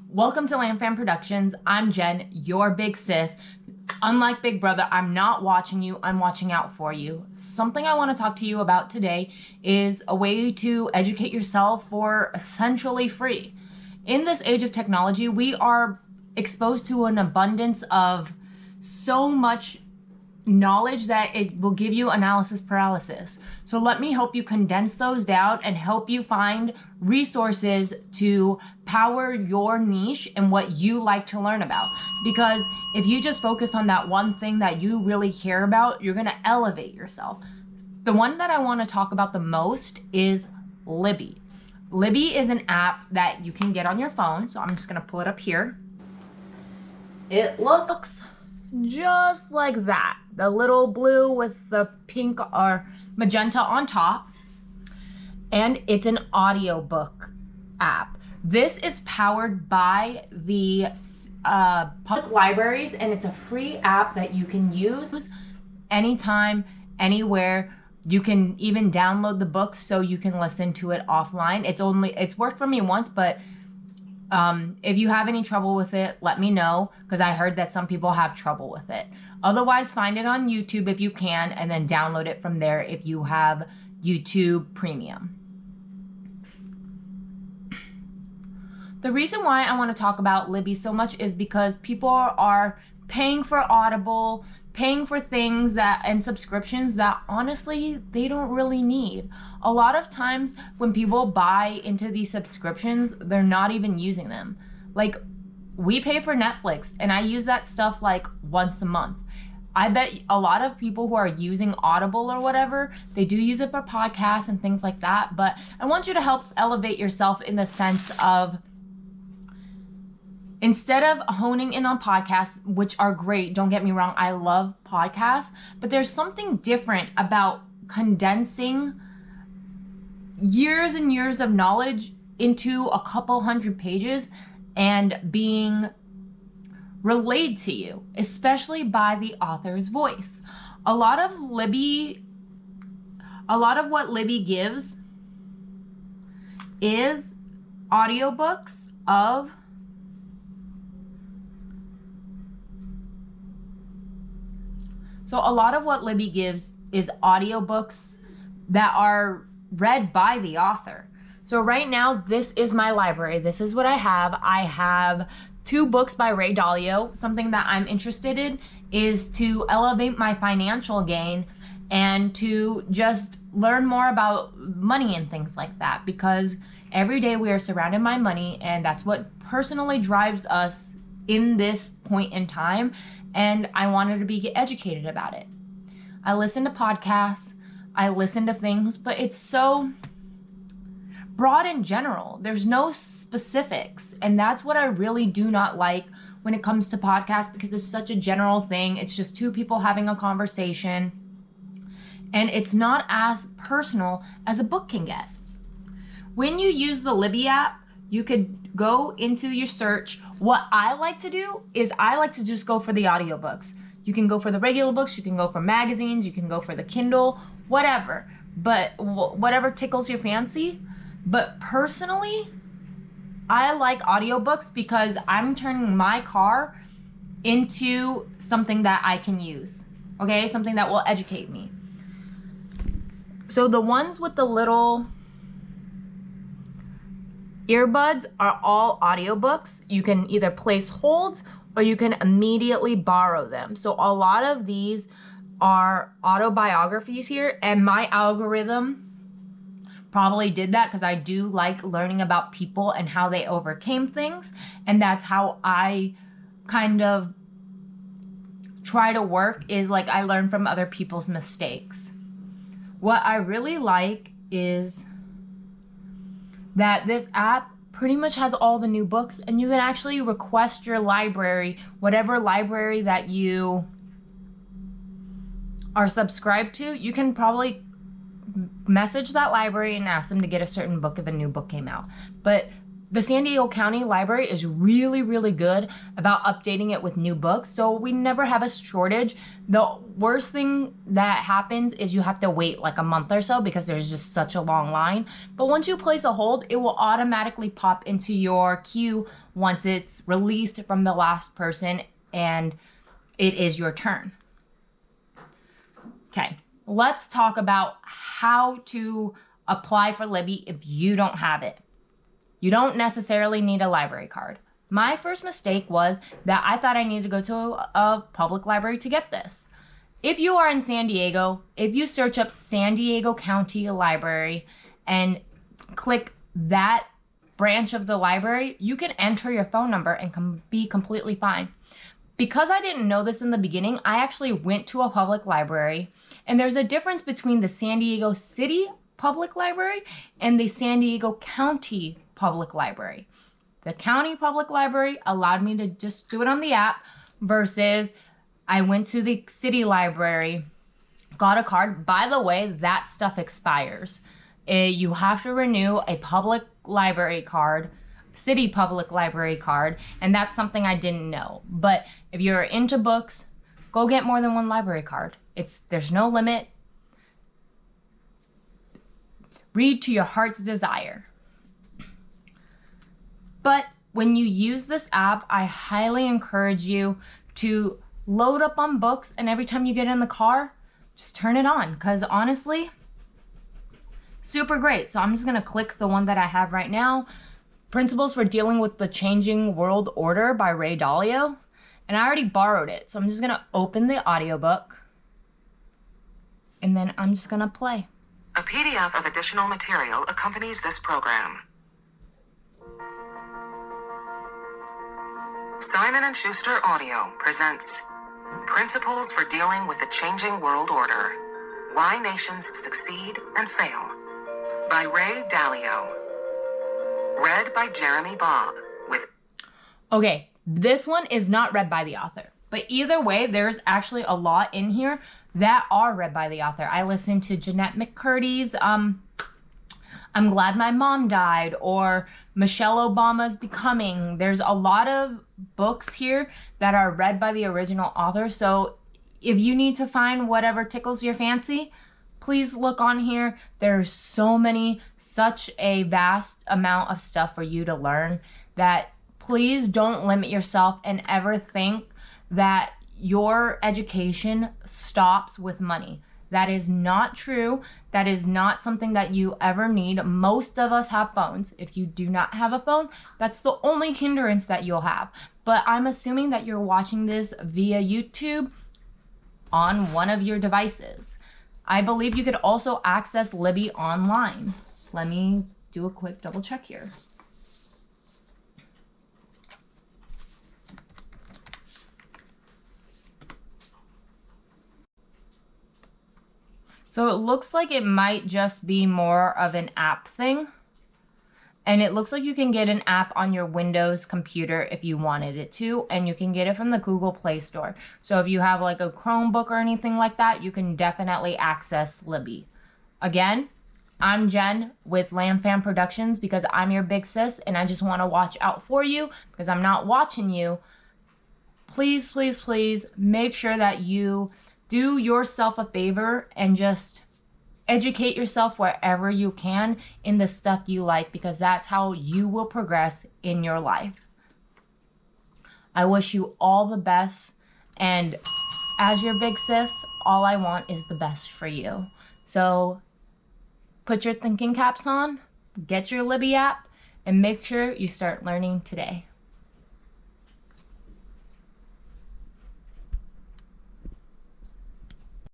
Welcome to Lamb Productions. I'm Jen, your big sis. Unlike Big Brother, I'm not watching you, I'm watching out for you. Something I want to talk to you about today is a way to educate yourself for essentially free. In this age of technology, we are exposed to an abundance of so much knowledge that it will give you analysis paralysis. So let me help you condense those down and help you find resources to power your niche and what you like to learn about. Because if you just focus on that one thing that you really care about, you're gonna elevate yourself. The one that I want to talk about the most is Libby. Libby is an app that you can get on your phone. So I'm just gonna pull it up here. It looks just like that. The little blue with the pink or magenta on top. And it's an audiobook app. This is powered by the public libraries, and it's a free app that you can use anytime, anywhere. You can even download the books so you can listen to it offline. It's worked for me once, but if you have any trouble with it, let me know, because I heard that some people have trouble with it. Otherwise, find it on YouTube if you can, and then download it from there if you have YouTube Premium. The reason why I want to talk about Libby so much is because people are paying for Audible, paying for things and subscriptions that honestly they don't really need. A lot of times when people buy into these subscriptions, they're not even using them. Like, we pay for Netflix and I use that stuff like once a month. I bet a lot of people who are using Audible or whatever, they do use it for podcasts and things like that. But I want you to help elevate yourself in the sense of, instead of honing in on podcasts, which are great, don't get me wrong, I love podcasts, but there's something different about condensing years and years of knowledge into a couple hundred pages and being relayed to you, especially by the author's voice. A lot of what Libby gives is audiobooks of audiobooks that are read by the author. So right now, this is my library. This is what I have. I have 2 books by Ray Dalio. Something that I'm interested in is to elevate my financial gain and to just learn more about money and things like that, because every day we are surrounded by money, and that's what personally drives us in this point in time, and I wanted to be educated about it. I listen to podcasts, I listen to things, but it's so broad in general. There's no specifics, and that's what I really do not like when it comes to podcasts, because it's such a general thing. It's just 2 people having a conversation, and it's not as personal as a book can get. When you use the Libby app, you could go into your search. What I like to do is I like to just go for the audiobooks. You can go for the regular books, you can go for magazines, you can go for the Kindle, whatever. But whatever tickles your fancy. But personally, I like audiobooks because I'm turning my car into something that I can use. Okay? Something that will educate me. So the ones with the little earbuds are all audiobooks. You can either place holds or you can immediately borrow them. So a lot of these are autobiographies here, and my algorithm probably did that because I do like learning about people and how they overcame things, and that's how I kind of try to work, is like I learn from other people's mistakes. What I really like is that this app pretty much has all the new books, and you can actually request your library, whatever library that you are subscribed to. You can probably message that library and ask them to get a certain book if a new book came out. But the San Diego County Library is really, really good about updating it with new books, so we never have a shortage. The worst thing that happens is you have to wait like a month or so because there's just such a long line. But once you place a hold, it will automatically pop into your queue once it's released from the last person and it is your turn. Okay, let's talk about how to apply for Libby if you don't have it. You don't necessarily need a library card. My first mistake was that I thought I needed to go to a public library to get this. If you are in San Diego, if you search up San Diego County Library and click that branch of the library, you can enter your phone number and be completely fine. Because I didn't know this in the beginning, I actually went to a public library, and there's a difference between the San Diego City Public Library and the San Diego County Public Library. The county public library allowed me to just do it on the app versus I went to the city library, got a card. By the way, that stuff expires. You have to renew a public library card, city public library card, and that's something I didn't know. But if you're into books, go get more than one library card. There's no limit. Read to your heart's desire. But when you use this app, I highly encourage you to load up on books, and every time you get in the car, just turn it on, because honestly, super great. So I'm just gonna click the one that I have right now, Principles for Dealing with the Changing World Order by Ray Dalio, and I already borrowed it. So I'm just gonna open the audiobook, and then I'm just gonna play. A PDF of additional material accompanies this program. Simon & Schuster Audio presents Principles for Dealing with the Changing World Order: Why Nations Succeed and Fail by Ray Dalio. Read by Jeremy Bobb with... Okay, this one is not read by the author. But either way, there's actually a lot in here that are read by the author. I listened to Jeanette McCurdy's I'm Glad My Mom Died, or Michelle Obama's Becoming. There's a lot of books here that are read by the original author. So if you need to find whatever tickles your fancy, please look on here. There's such a vast amount of stuff for you to learn that please don't limit yourself and ever think that your education stops with money. That is not true. That is not something that you ever need. Most of us have phones. If you do not have a phone, that's the only hindrance that you'll have. But I'm assuming that you're watching this via YouTube on one of your devices. I believe you could also access Libby online. Let me do a quick double check here. So it looks like it might just be more of an app thing. And it looks like you can get an app on your Windows computer if you wanted it to, and you can get it from the Google Play Store. So if you have like a Chromebook or anything like that, you can definitely access Libby. Again, I'm Jen with Lamb Fan Productions because I'm your big sis and I just want to watch out for you because I'm not watching you. Please, please, please make sure that you do yourself a favor and just educate yourself wherever you can in the stuff you like, because that's how you will progress in your life. I wish you all the best, and as your big sis, all I want is the best for you. So put your thinking caps on, get your Libby app, and make sure you start learning today.